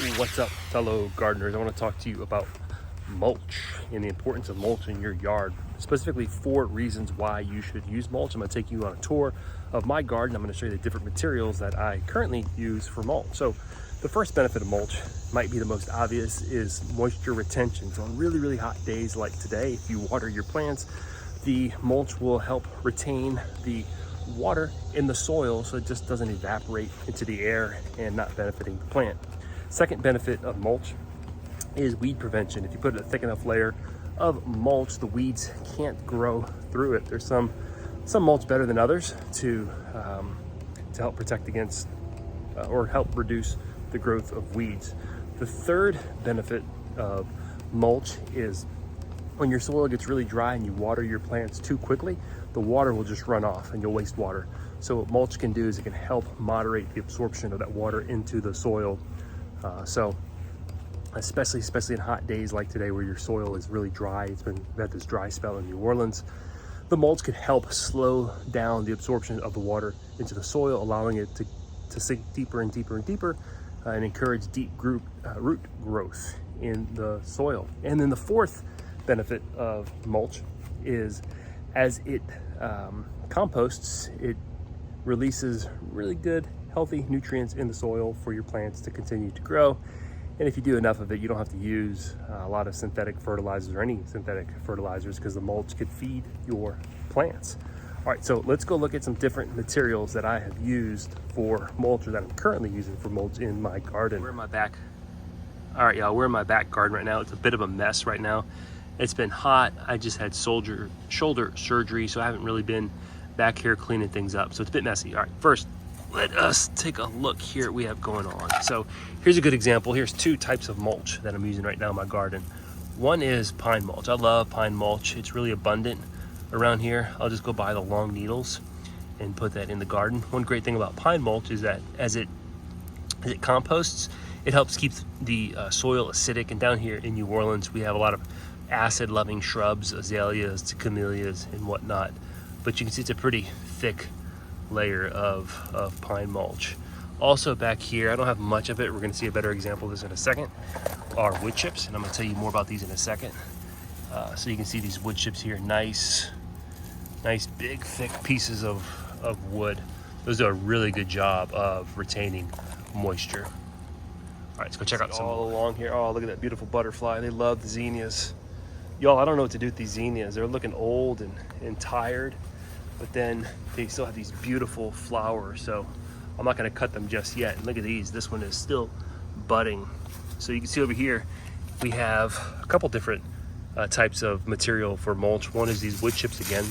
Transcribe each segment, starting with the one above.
What's up, fellow gardeners? I want to talk to you about mulch and the importance of mulch in your yard. Specifically 4 reasons why you should use mulch. I'm going to take you on a tour of my garden. I'm going to show you the different materials that I currently use for mulch. So the first benefit of mulch might be the most obvious is moisture retention. So on really hot days like today, if you water your plants, the mulch will help retain the water in the soil so it just doesn't evaporate into the air and not benefiting the plant. Second benefit of mulch is weed prevention. If you put a thick enough layer of mulch, the weeds can't grow through it. There's some mulch better than others to help protect against or help reduce the growth of weeds. The third benefit of mulch is when your soil gets really dry and you water your plants too quickly, the water will just run off and you'll waste water. So what mulch can do is it can help moderate the absorption of that water into the soil. So especially in hot days like today where your soil is really dry, we've had this dry spell in New Orleans, the mulch could help slow down the absorption of the water into the soil, allowing it to sink deeper and deeper and encourage deep root growth in the soil. And then the fourth benefit of mulch is as it composts, it releases really good healthy nutrients in the soil for your plants to continue to grow. And if you do enough of it, you don't have to use a lot of synthetic fertilizers or any synthetic fertilizers because the mulch could feed your plants. All right, so let's go look at some different materials that I have used for mulch or that I'm currently using for mulch in my garden. We're in my back. All right, y'all, we're in my back garden right now. It's a bit of a mess right now. It's been hot. I just had shoulder surgery, so I haven't really been back here cleaning things up. So it's a bit messy. All right, first, let us take a look here at what we have going on. So here's a good example. Here's 2 types of mulch that I'm using right now in my garden. One is pine mulch. I love pine mulch. It's really abundant around here. I'll just go buy the long needles and put that in the garden. One great thing about pine mulch is that as it composts, it helps keep the soil acidic. And down here in New Orleans, we have a lot of acid-loving shrubs, azaleas, camellias, and whatnot. But you can see it's a pretty thick layer of pine mulch. Also back here, I don't have much of it. We're going to see a better example of this in a second, are wood chips, and I'm going to tell you more about these in a second. So you can see these wood chips here, nice big thick pieces of wood. Those do a really good job of retaining moisture. All right, let's go check out some all along here. Oh, look at that beautiful butterfly. They love the zinnias. Y'all, I don't know what to do with these zinnias. They're looking old and tired, but then they still have these beautiful flowers. So I'm not gonna cut them just yet. And look at these, this one is still budding. So you can see over here, we have a couple different types of material for mulch. One is these wood chips again,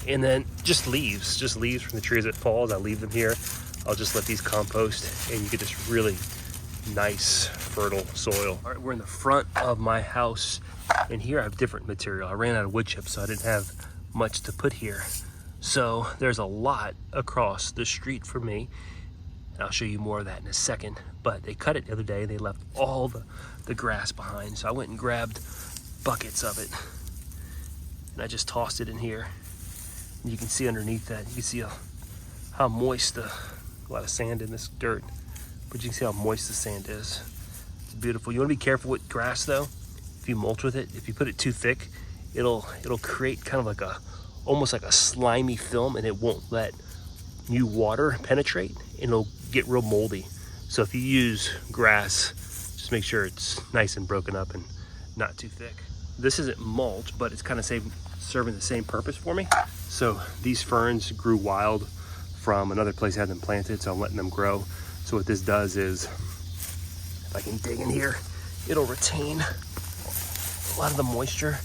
and then just leaves from the tree as it falls. I leave them here. I'll just let these compost and you get this really nice fertile soil. All right, we're in the front of my house, and here I have different material. I ran out of wood chips, so I didn't have much to put here. So there's a lot across the street for me. And I'll show you more of that in a second. But they cut it the other day. They left all the grass behind. So I went and grabbed buckets of it. And I just tossed it in here. And you can see underneath that, you can see how moist, a lot of sand in this dirt. But you can see how moist the sand is. It's beautiful. You want to be careful with grass though. If you mulch with it, if you put it too thick, it'll create kind of like almost like a slimy film, and it won't let new water penetrate, and it'll get real moldy. So if you use grass, just make sure it's nice and broken up and not too thick. This isn't mulch, but it's kind of serving the same purpose for me. So these ferns grew wild from another place I had them planted, so I'm letting them grow. So what this does is, if I can dig in here, it'll retain a lot of the moisture.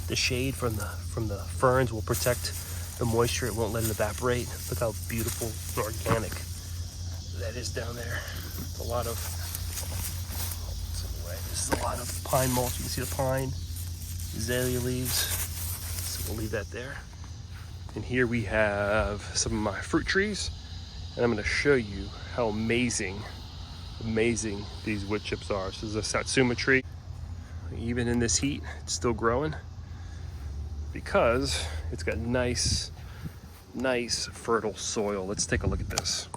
The shade from the ferns will protect the moisture. It won't let it evaporate. Look how beautiful and organic that is down there. It's a lot of, this is a lot of pine mulch. You can see the pine, azalea leaves. So we'll leave that there. And here we have some of my fruit trees. And I'm going to show you how amazing these wood chips are. So this is a satsuma tree. Even in this heat, it's still growing because it's got nice fertile soil. Let's take a look at this.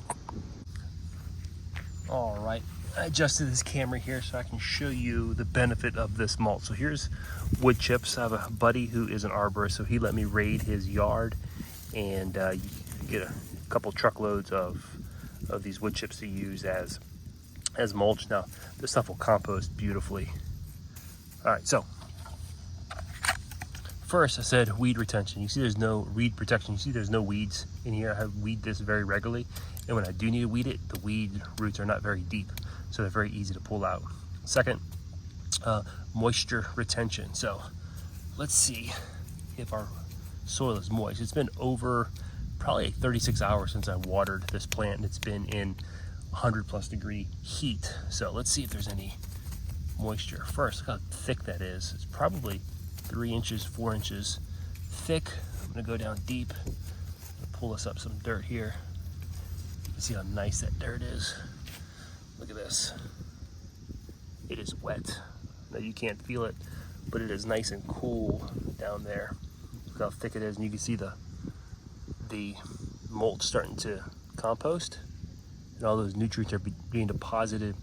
All right, I adjusted this camera here so I can show you the benefit of this mulch. So here's wood chips. I have a buddy who is an arborist, so he let me raid his yard, and you get a couple truckloads of these wood chips to use as mulch. Now this stuff will compost beautifully. All right, so first I said weed retention. You see there's no weed protection. You see there's no weeds in here. I weed this very regularly, and when I do need to weed it, the weed roots are not very deep, so they're very easy to pull out. Second, moisture retention. So let's see if our soil is moist. It's been over probably 36 hours since I watered this plant, and it's been in 100+ degree heat. So let's see if there's any moisture. First, look how thick that is. It's probably 3 inches, 4 inches thick. I'm gonna go down deep, pull us up some dirt here. You can see how nice that dirt is. Look at this. It is wet. Now you can't feel it, but it is nice and cool down there. Look how thick it is, and you can see the mulch starting to compost, and all those nutrients are being deposited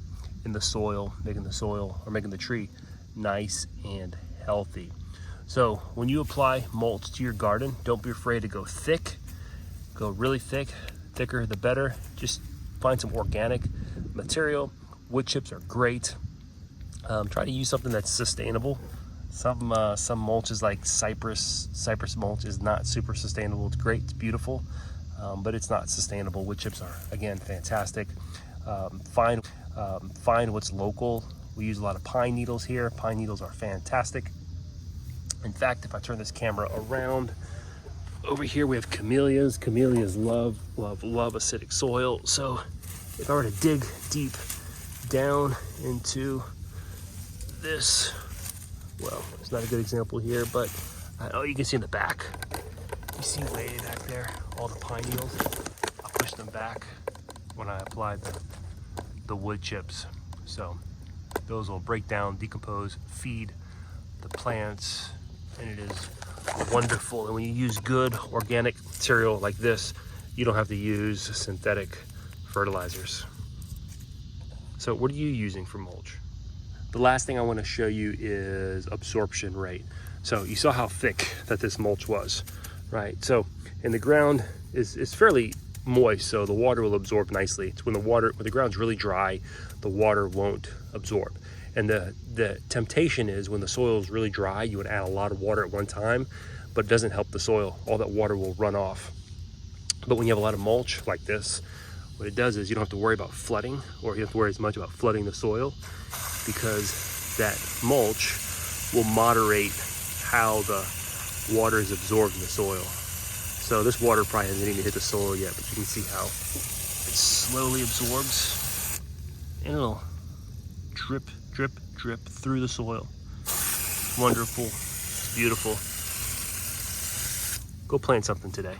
in the soil, making the tree nice and healthy. So when you apply mulch to your garden, don't be afraid to go thick. Go really thick. Thicker the better. Just find some organic material. Wood chips are great. Try to use something that's sustainable. Some mulch is like cypress mulch is not super sustainable. It's great, it's beautiful, but it's not sustainable. Wood chips are, again, fantastic. Find what's local. We use a lot of pine needles here. Pine needles are fantastic. In fact, if I turn this camera around, over here we have camellias. Camellias love acidic soil. So if I were to dig deep down into this, well, it's not a good example here, but oh, you can see in the back. You see way back there, all the pine needles. I'll push them back when I apply the wood chips. So those will break down, decompose, feed the plants, and it is wonderful. And when you use good organic material like this, you don't have to use synthetic fertilizers. So what are you using for mulch? The last thing I want to show you is absorption rate. So you saw how thick that this mulch was, right? So, and the ground is fairly moist, so the water will absorb nicely. It's when the ground's really dry, the water won't absorb. And the temptation is when the soil is really dry, you would add a lot of water at one time, but it doesn't help the soil. All that water will run off. But when you have a lot of mulch like this, what it does is you don't have to worry about flooding, or you don't have to worry as much about flooding the soil, because that mulch will moderate how the water is absorbed in the soil. So this water probably hasn't even hit the soil yet, but you can see how it slowly absorbs, and it'll drip, drip, drip through the soil. Wonderful, beautiful. Go plant something today.